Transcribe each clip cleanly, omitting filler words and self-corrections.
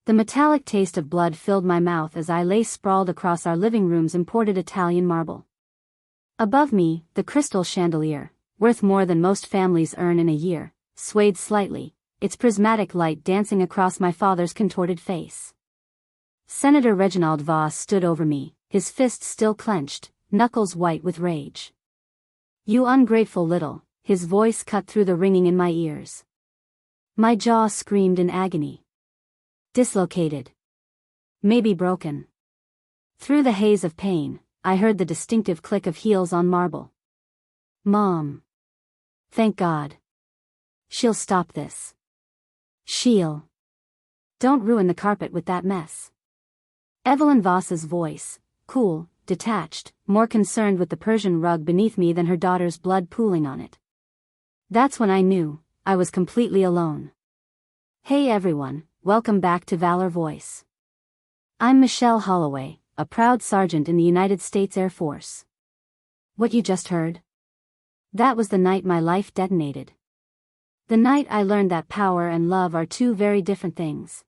The metallic taste of blood filled my mouth as I lay sprawled across our living room's imported Italian marble. Above me, the crystal chandelier, worth more than most families earn in a year, swayed slightly, its prismatic light dancing across my father's contorted face. Senator Reginald Voss stood over me, his fists still clenched, knuckles white with rage. "You ungrateful little," his voice cut through the ringing in my ears. My jaw screamed in agony. Dislocated. Maybe broken. Through the haze of pain, I heard the distinctive click of heels on marble. Mom. Thank God. She'll stop this. She'll. Don't ruin the carpet with that mess. Evelyn Voss's voice, cool, detached, more concerned with the Persian rug beneath me than her daughter's blood pooling on it. That's when I knew, I was completely alone. Hey everyone, welcome back to Valor Voice. I'm Michelle Holloway, a proud sergeant in the United States Air Force. What you just heard? That was the night my life detonated. The night I learned that power and love are two very different things.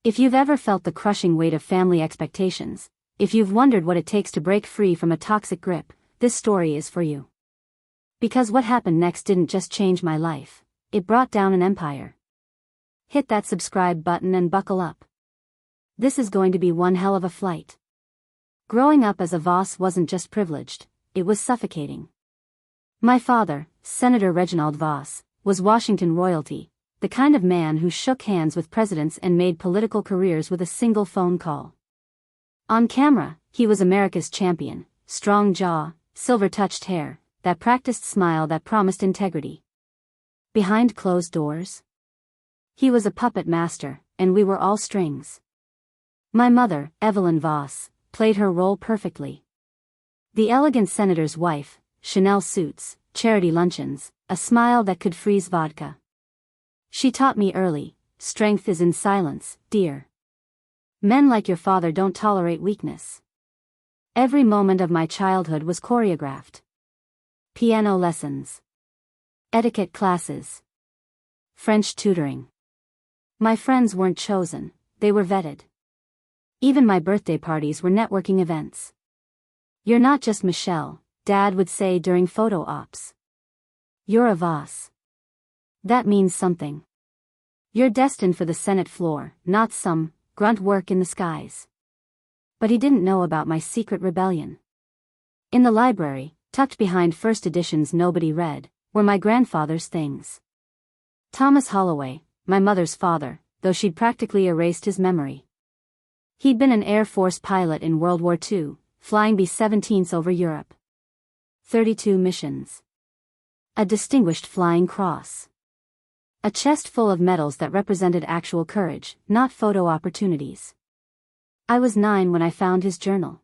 If you've ever felt the crushing weight of family expectations, if you've wondered what it takes to break free from a toxic grip, this story is for you. Because what happened next didn't just change my life, it brought down an empire. Hit that subscribe button and buckle up. This is going to be one hell of a flight. Growing up as a Voss wasn't just privileged, it was suffocating. My father, Senator Reginald Voss, was Washington royalty, the kind of man who shook hands with presidents and made political careers with a single phone call. On camera, he was America's champion, strong jaw, silver-touched hair, that practiced smile that promised integrity. Behind closed doors? He was a puppet master, and we were all strings. My mother, Evelyn Voss, played her role perfectly. The elegant senator's wife, Chanel suits, charity luncheons, a smile that could freeze vodka. She taught me early, strength is in silence, dear. Men like your father don't tolerate weakness. Every moment of my childhood was choreographed. Piano lessons. Etiquette classes. French tutoring. My friends weren't chosen, they were vetted. Even my birthday parties were networking events. You're not just Michelle, Dad would say during photo ops. You're a Voss. That means something. You're destined for the Senate floor, not some grunt work in the skies. But he didn't know about my secret rebellion. In the library, tucked behind first editions nobody read, were my grandfather's things. Thomas Holloway, my mother's father, though she'd practically erased his memory. He'd been an Air Force pilot in World War II, flying B-17s over Europe. 32 missions. A distinguished flying cross. A chest full of medals that represented actual courage, not photo opportunities. I was 9 when I found his journal.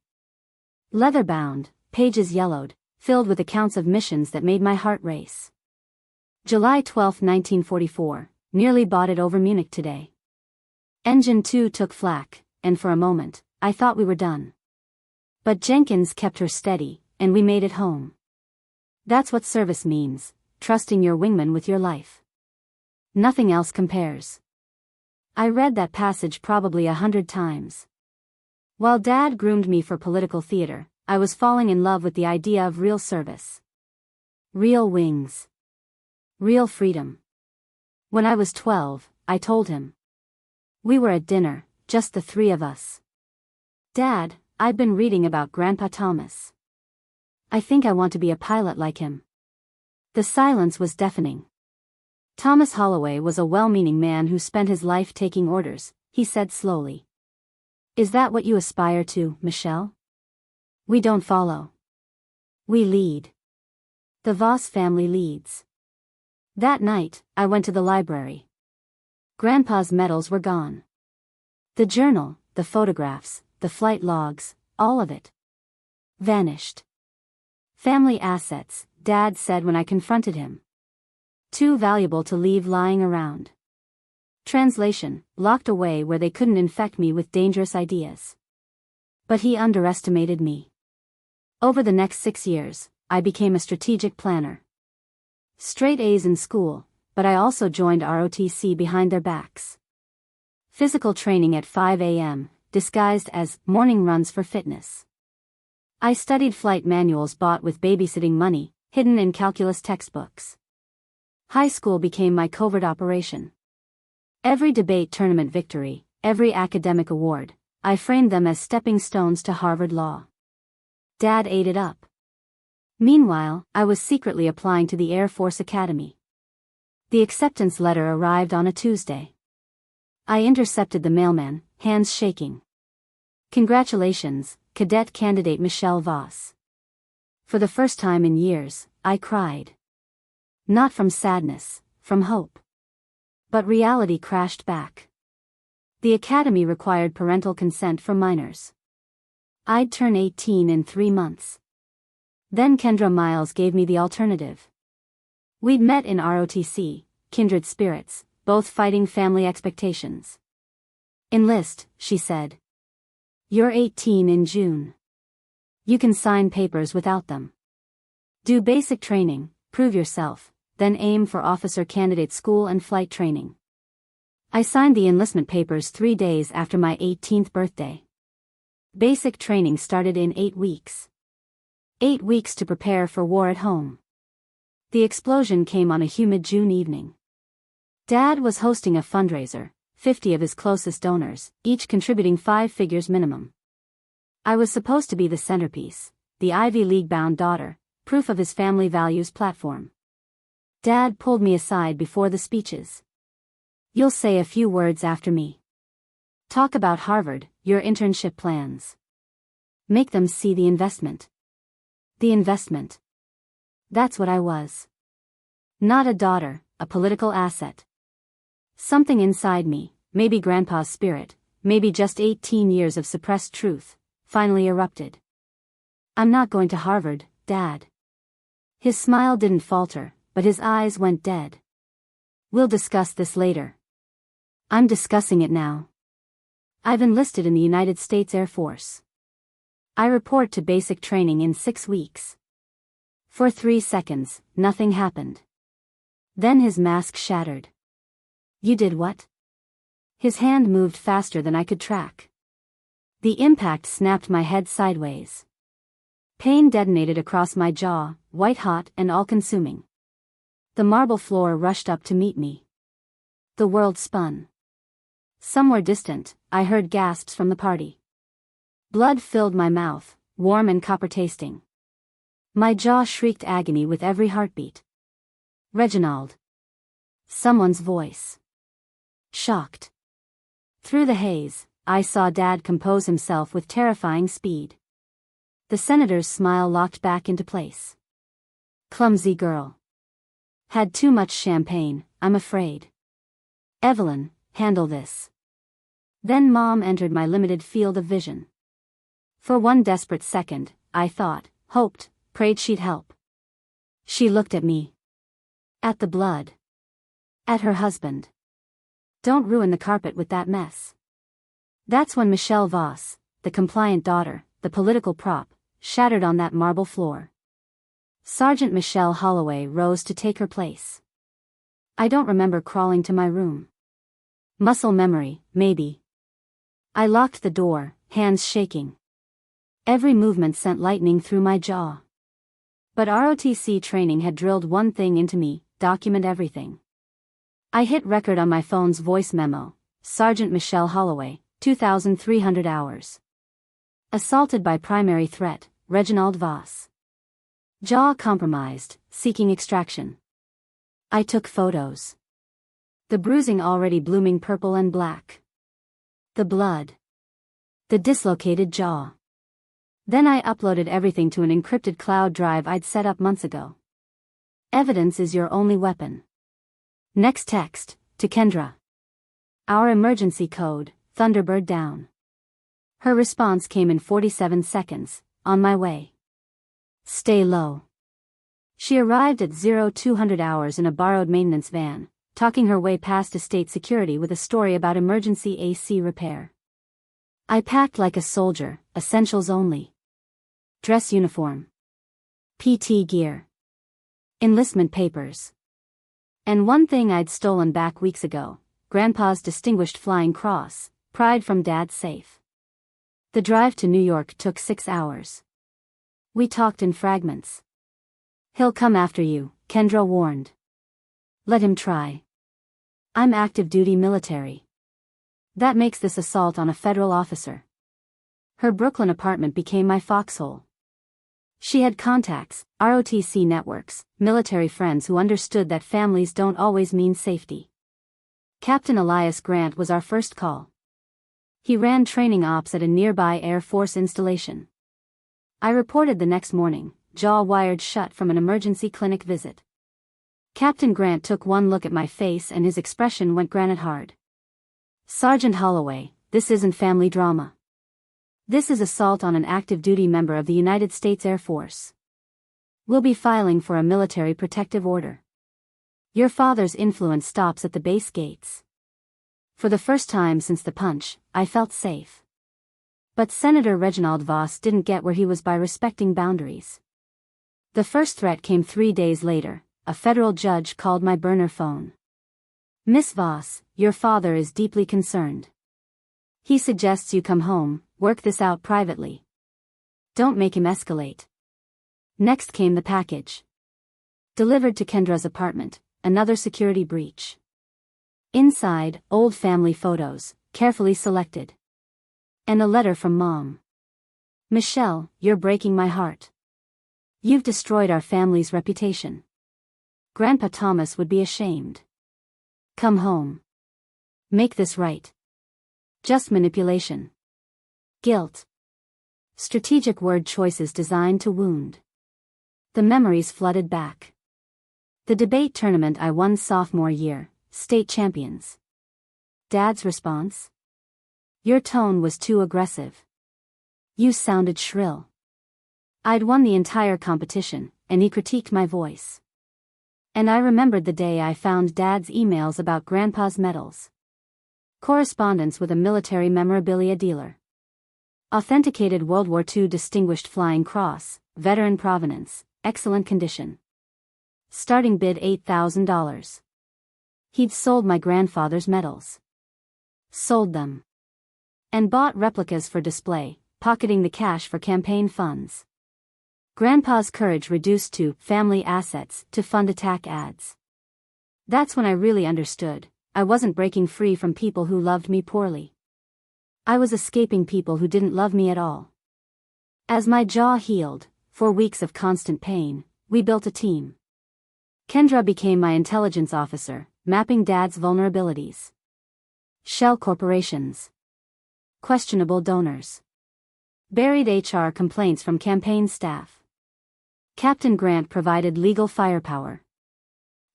Leather-bound, pages yellowed, filled with accounts of missions that made my heart race. July 12, 1944, nearly bought it over Munich today. Engine 2 took flak, and for a moment, I thought we were done. But Jenkins kept her steady, and we made it home. That's what service means, trusting your wingman with your life. Nothing else compares. I read that passage probably 100 times. While Dad groomed me for political theater, I was falling in love with the idea of real service. Real wings. Real freedom. When I was 12, I told him. We were at dinner, just the 3 of us. Dad, I've been reading about Grandpa Thomas. I think I want to be a pilot like him. The silence was deafening. Thomas Holloway was a well-meaning man who spent his life taking orders, he said slowly. Is that what you aspire to, Michelle? We don't follow. We lead. The Voss family leads. That night, I went to the library. Grandpa's medals were gone. The journal, the photographs, the flight logs, all of it. Vanished. Family assets, Dad said when I confronted him. Too valuable to leave lying around. Translation, locked away where they couldn't infect me with dangerous ideas. But he underestimated me. Over the next 6 years, I became a strategic planner. Straight A's in school, but I also joined ROTC behind their backs. Physical training at 5 a.m., disguised as morning runs for fitness. I studied flight manuals bought with babysitting money, hidden in calculus textbooks. High school became my covert operation. Every debate tournament victory, every academic award, I framed them as stepping stones to Harvard Law. Dad ate it up. Meanwhile, I was secretly applying to the Air Force Academy. The acceptance letter arrived on a Tuesday. I intercepted the mailman, hands shaking. Congratulations, cadet candidate Michelle Voss. For the first time in years, I cried. Not from sadness, from hope. But reality crashed back. The academy required parental consent for minors. I'd turn 18 in 3 months. Then Kendra Miles gave me the alternative. We'd met in ROTC, kindred spirits, both fighting family expectations. Enlist, she said. You're 18 in June. You can sign papers without them. Do basic training, prove yourself, then aim for officer candidate school and flight training. I signed the enlistment papers 3 days after my 18th birthday. Basic training started in 8 weeks. 8 weeks to prepare for war at home. The explosion came on a humid June evening. Dad was hosting a fundraiser, 50 of his closest donors, each contributing 5 figures minimum. I was supposed to be the centerpiece, the Ivy League-bound daughter, proof of his family values platform. Dad pulled me aside before the speeches. You'll say a few words after me. Talk about Harvard, your internship plans. Make them see the investment. The investment. That's what I was. Not a daughter, a political asset. Something inside me, maybe Grandpa's spirit, maybe just 18 years of suppressed truth, finally erupted. I'm not going to Harvard, Dad. His smile didn't falter, but his eyes went dead. We'll discuss this later. I'm discussing it now. I've enlisted in the United States Air Force. I report to basic training in 6 weeks. For 3 seconds, nothing happened. Then his mask shattered. You did what? His hand moved faster than I could track. The impact snapped my head sideways. Pain detonated across my jaw, white-hot and all-consuming. The marble floor rushed up to meet me. The world spun. Somewhere distant, I heard gasps from the party. Blood filled my mouth, warm and copper-tasting. My jaw shrieked agony with every heartbeat. Reginald. Someone's voice. Shocked. Through the haze, I saw Dad compose himself with terrifying speed. The senator's smile locked back into place. Clumsy girl. Had too much champagne, I'm afraid. Evelyn, handle this. Then Mom entered my limited field of vision. For one desperate second, I thought, hoped, prayed she'd help. She looked at me. At the blood. At her husband. Don't ruin the carpet with that mess. That's when Michelle Voss, the compliant daughter, the political prop, shattered on that marble floor. Sergeant Michelle Holloway rose to take her place. I don't remember crawling to my room. Muscle memory, maybe. I locked the door, hands shaking. Every movement sent lightning through my jaw. But ROTC training had drilled one thing into me: document everything. I hit record on my phone's voice memo. Sergeant Michelle Holloway, 2,300 hours. Assaulted by primary threat, Reginald Voss. Jaw compromised, seeking extraction. I took photos. The bruising already blooming purple and black. The blood. The dislocated jaw. Then I uploaded everything to an encrypted cloud drive I'd set up months ago. Evidence is your only weapon. Next text, to Kendra. Our emergency code, Thunderbird down. Her response came in 47 seconds, on my way. Stay low. She arrived at 0200 hours in a borrowed maintenance van, talking her way past estate security with a story about emergency AC repair. I packed like a soldier, essentials only. Dress uniform. PT gear. Enlistment papers. And one thing I'd stolen back weeks ago, Grandpa's Distinguished Flying Cross, pride from Dad's safe. The drive to New York took 6 hours. We talked in fragments. "He'll come after you," Kendra warned. "Let him try. I'm active duty military. That makes this assault on a federal officer." Her Brooklyn apartment became my foxhole. She had contacts, ROTC networks, military friends who understood that families don't always mean safety. Captain Elias Grant was our first call. He ran training ops at a nearby Air Force installation. I reported the next morning, jaw wired shut from an emergency clinic visit. Captain Grant took one look at my face and his expression went granite hard. "Sergeant Holloway, this isn't family drama. This is assault on an active duty member of the United States Air Force. We'll be filing for a military protective order. Your father's influence stops at the base gates." For the first time since the punch, I felt safe. But Senator Reginald Voss didn't get where he was by respecting boundaries. The first threat came 3 days later. A federal judge called my burner phone. "Miss Voss, your father is deeply concerned. He suggests you come home, work this out privately. Don't make him escalate." Next came the package. Delivered to Kendra's apartment, another security breach. Inside, old family photos, carefully selected. And a letter from Mom. "Michelle, you're breaking my heart. You've destroyed our family's reputation. Grandpa Thomas would be ashamed. Come home. Make this right." Just manipulation. Guilt. Strategic word choices designed to wound. The memories flooded back. The debate tournament I won sophomore year, state champions. Dad's response? "Your tone was too aggressive. You sounded shrill." I'd won the entire competition, and he critiqued my voice. And I remembered the day I found Dad's emails about Grandpa's medals. Correspondence with a military memorabilia dealer. Authenticated World War II Distinguished Flying Cross, veteran provenance, excellent condition. Starting bid $8,000. He'd sold my grandfather's medals. Sold them. And bought replicas for display, pocketing the cash for campaign funds. Grandpa's courage reduced to family assets to fund attack ads. That's when I really understood. I wasn't breaking free from people who loved me poorly. I was escaping people who didn't love me at all. As my jaw healed, 4 weeks of constant pain, we built a team. Kendra became my intelligence officer, mapping Dad's vulnerabilities. Shell corporations. Questionable donors. Buried HR complaints from campaign staff. Captain Grant provided legal firepower.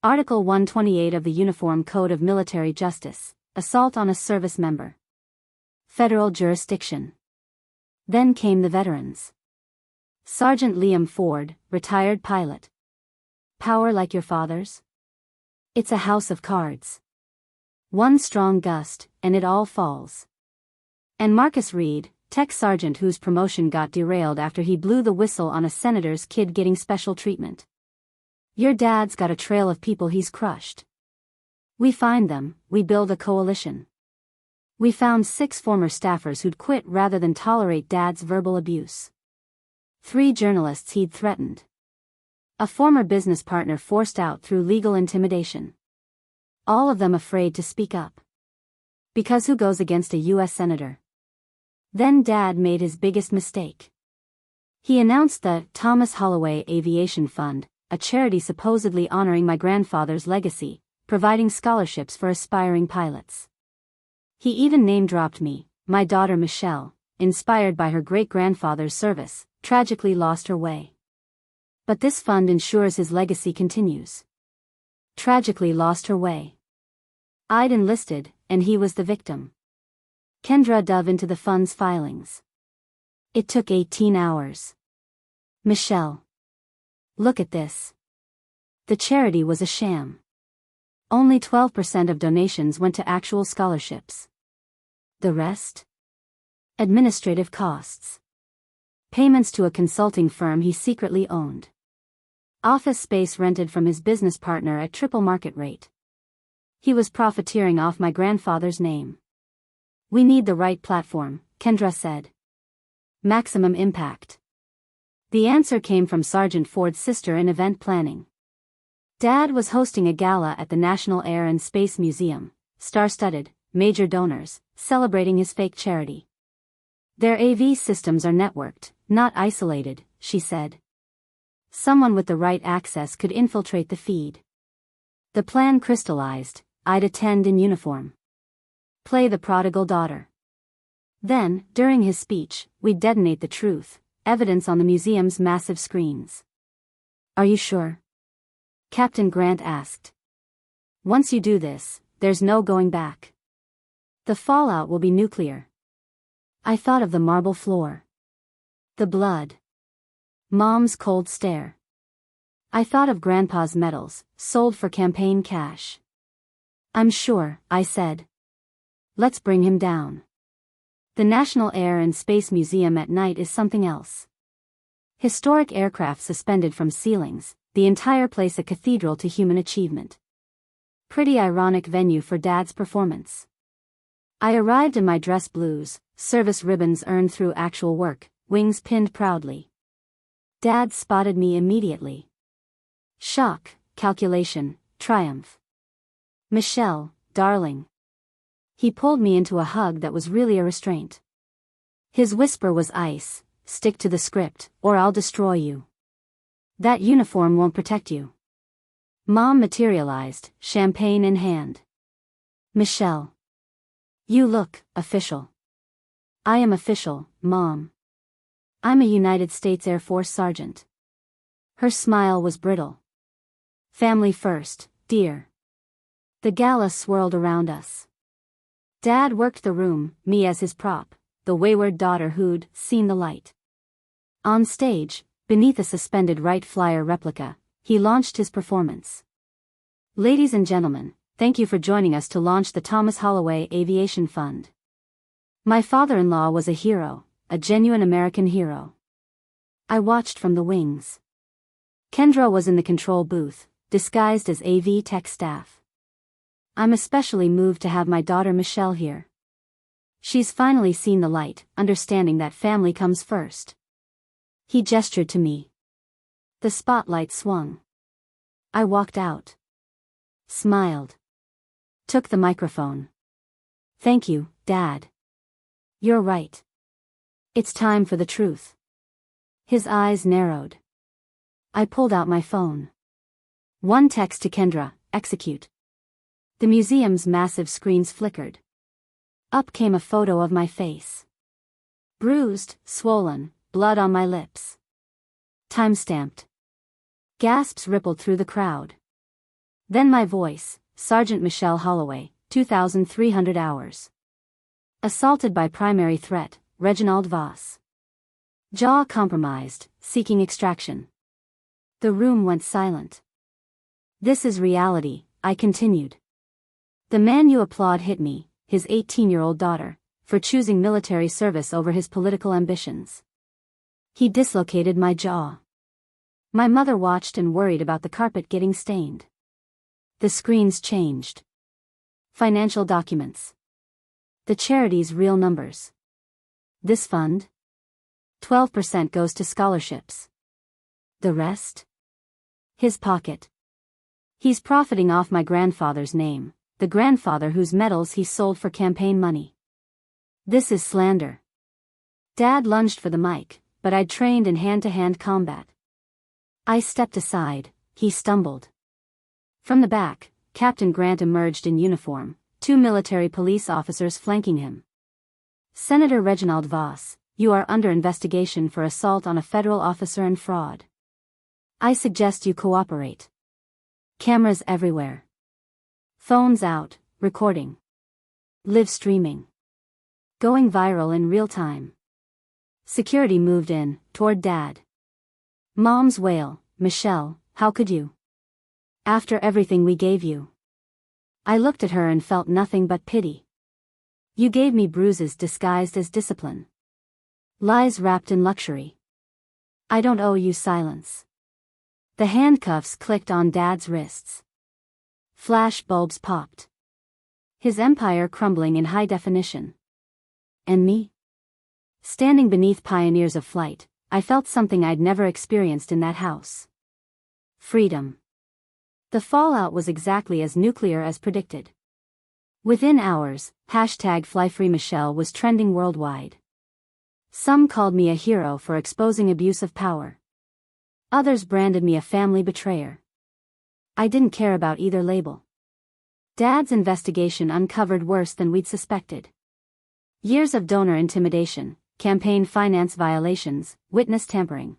Article 128 of the Uniform Code of Military Justice, assault on a service member. Federal jurisdiction. Then came the veterans. Sergeant Liam Ford, retired pilot. Power like your father's? It's a house of cards. One strong gust, and it all falls. And Marcus Reed, tech sergeant whose promotion got derailed after he blew the whistle on a senator's kid getting special treatment. Your dad's got a trail of people he's crushed. We find them, we build a coalition. We found 6 former staffers who'd quit rather than tolerate Dad's verbal abuse. 3 journalists he'd threatened. A former business partner forced out through legal intimidation. All of them afraid to speak up. Because who goes against a U.S. senator? Then Dad made his biggest mistake. He announced the Thomas Holloway Aviation Fund, a charity supposedly honoring my grandfather's legacy, providing scholarships for aspiring pilots. He even name-dropped me. My daughter Michelle, inspired by her great-grandfather's service, tragically lost her way. But this fund ensures his legacy continues. Tragically lost her way. I'd enlisted, and he was the victim. Kendra dove into the fund's filings. It took 18 hours. "Michelle. Look at this." The charity was a sham. Only 12% of donations went to actual scholarships. The rest? Administrative costs. Payments to a consulting firm he secretly owned. Office space rented from his business partner at triple market rate. He was profiteering off my grandfather's name. We need the right platform, Kendra said. Maximum impact. The answer came from Sergeant Ford's sister in event planning. Dad was hosting a gala at the National Air and Space Museum, star-studded, major donors, celebrating his fake charity. Their AV systems are networked, not isolated, she said. Someone with the right access could infiltrate the feed. The plan crystallized. I'd attend in uniform. Play the prodigal daughter. Then, during his speech, we'd detonate the truth, evidence on the museum's massive screens. Are you sure? Captain Grant asked. Once you do this, there's no going back. The fallout will be nuclear. I thought of the marble floor. The blood. Mom's cold stare. I thought of Grandpa's medals, sold for campaign cash. I'm sure, I said. Let's bring him down. The National Air and Space Museum at night is something else. Historic aircraft suspended from ceilings, the entire place a cathedral to human achievement. Pretty ironic venue for Dad's performance. I arrived in my dress blues, service ribbons earned through actual work, wings pinned proudly. Dad spotted me immediately. Shock, calculation, triumph. Michelle, darling. He pulled me into a hug that was really a restraint. His whisper was ice, stick to the script, or I'll destroy you. That uniform won't protect you. Mom materialized, champagne in hand. Michelle. You look official. I am official, Mom. I'm a United States Air Force sergeant. Her smile was brittle. Family first, dear. The gala swirled around us. Dad worked the room, me as his prop, the wayward daughter who'd seen the light. On stage, beneath a suspended Wright Flyer replica, he launched his performance. Ladies and gentlemen, thank you for joining us to launch the Thomas Holloway Aviation Fund. My father-in-law was a hero, a genuine American hero. I watched from the wings. Kendra was in the control booth, disguised as AV tech staff. I'm especially moved to have my daughter Michelle here. She's finally seen the light, understanding that family comes first. He gestured to me. The spotlight swung. I walked out. Smiled. Took the microphone. Thank you, Dad. You're right. It's time for the truth. His eyes narrowed. I pulled out my phone. One text to Kendra, execute. The museum's massive screens flickered. Up came a photo of my face. Bruised, swollen, blood on my lips. Time-stamped. Gasps rippled through the crowd. Then my voice, Sergeant Michelle Holloway, 2,300 hours. Assaulted by primary threat, Reginald Voss. Jaw compromised, seeking extraction. The room went silent. This is reality, I continued. The man you applaud hit me, his 18-year-old daughter, for choosing military service over his political ambitions. He dislocated my jaw. My mother watched and worried about the carpet getting stained. The screens changed. Financial documents. The charity's real numbers. This fund? 12% goes to scholarships. The rest? His pocket. He's profiting off my grandfather's name, the grandfather whose medals he sold for campaign money. This is slander. Dad lunged for the mic, but I'd trained in hand-to-hand combat. I stepped aside, he stumbled. From the back, Captain Grant emerged in uniform, 2 military police officers flanking him. Senator Reginald Voss, you are under investigation for assault on a federal officer and fraud. I suggest you cooperate. Cameras everywhere. Phones out, recording. Live streaming. Going viral in real time. Security moved in, toward Dad. Mom's wail, Michelle, how could you? After everything we gave you. I looked at her and felt nothing but pity. You gave me bruises disguised as discipline. Lies wrapped in luxury. I don't owe you silence. The handcuffs clicked on Dad's wrists. Flash bulbs popped. his empire crumbling in high definition. And me? Standing beneath pioneers of flight, I felt something I'd never experienced in that house. Freedom. The fallout was exactly as nuclear as predicted. Within hours, #FlyFreeMichelle was trending worldwide. Some called me a hero for exposing abuse of power. Others branded me a family betrayer. I didn't care about either label. Dad's investigation uncovered worse than we'd suspected. Years of donor intimidation, campaign finance violations, witness tampering.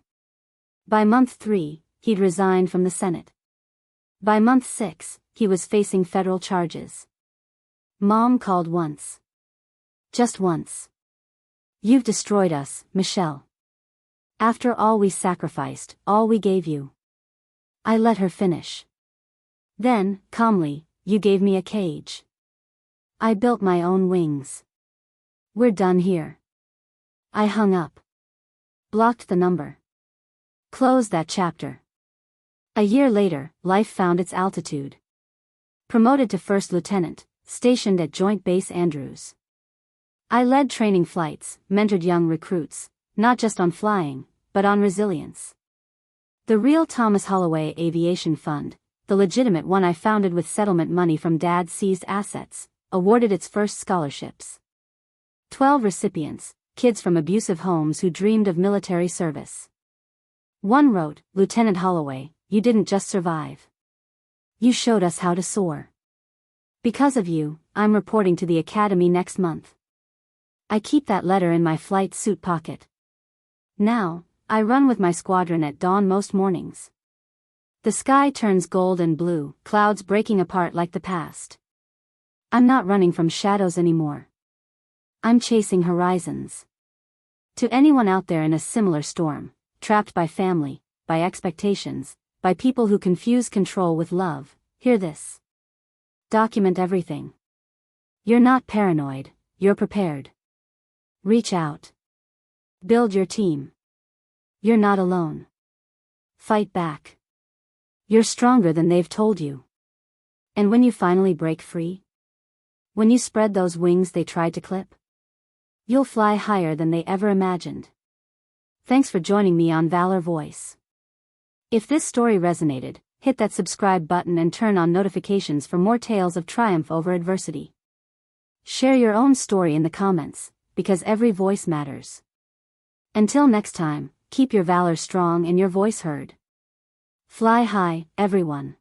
By month 3, he'd resigned from the Senate. By month 6, he was facing federal charges. Mom called once. Just once. "You've destroyed us, Michelle. After all we sacrificed, all we gave you." I let her finish. Then, calmly, "You gave me a cage. I built my own wings. We're done here." I hung up. Blocked the number. Closed that chapter. A year later, life found its altitude. Promoted to first lieutenant, stationed at Joint Base Andrews. I led training flights, mentored young recruits, not just on flying, but on resilience. The real Thomas Holloway Aviation Fund, the legitimate one I founded with settlement money from Dad's seized assets, awarded its first scholarships. 12 recipients, kids from abusive homes who dreamed of military service. One wrote, "Lieutenant Holloway, you didn't just survive. You showed us how to soar. Because of you, I'm reporting to the academy next month." I keep that letter in my flight suit pocket. Now, I run with my squadron at dawn most mornings. The sky turns gold and blue, clouds breaking apart like the past. I'm not running from shadows anymore. I'm chasing horizons. To anyone out there in a similar storm, trapped by family, by expectations, by people who confuse control with love, hear this. Document everything. You're not paranoid, you're prepared. Reach out. Build your team. You're not alone. Fight back. You're stronger than they've told you. And when you finally break free, when you spread those wings they tried to clip, you'll fly higher than they ever imagined. Thanks for joining me on Valor Voice. If this story resonated, hit that subscribe button and turn on notifications for more tales of triumph over adversity. Share your own story in the comments, because every voice matters. Until next time, keep your valor strong and your voice heard. Fly high, everyone.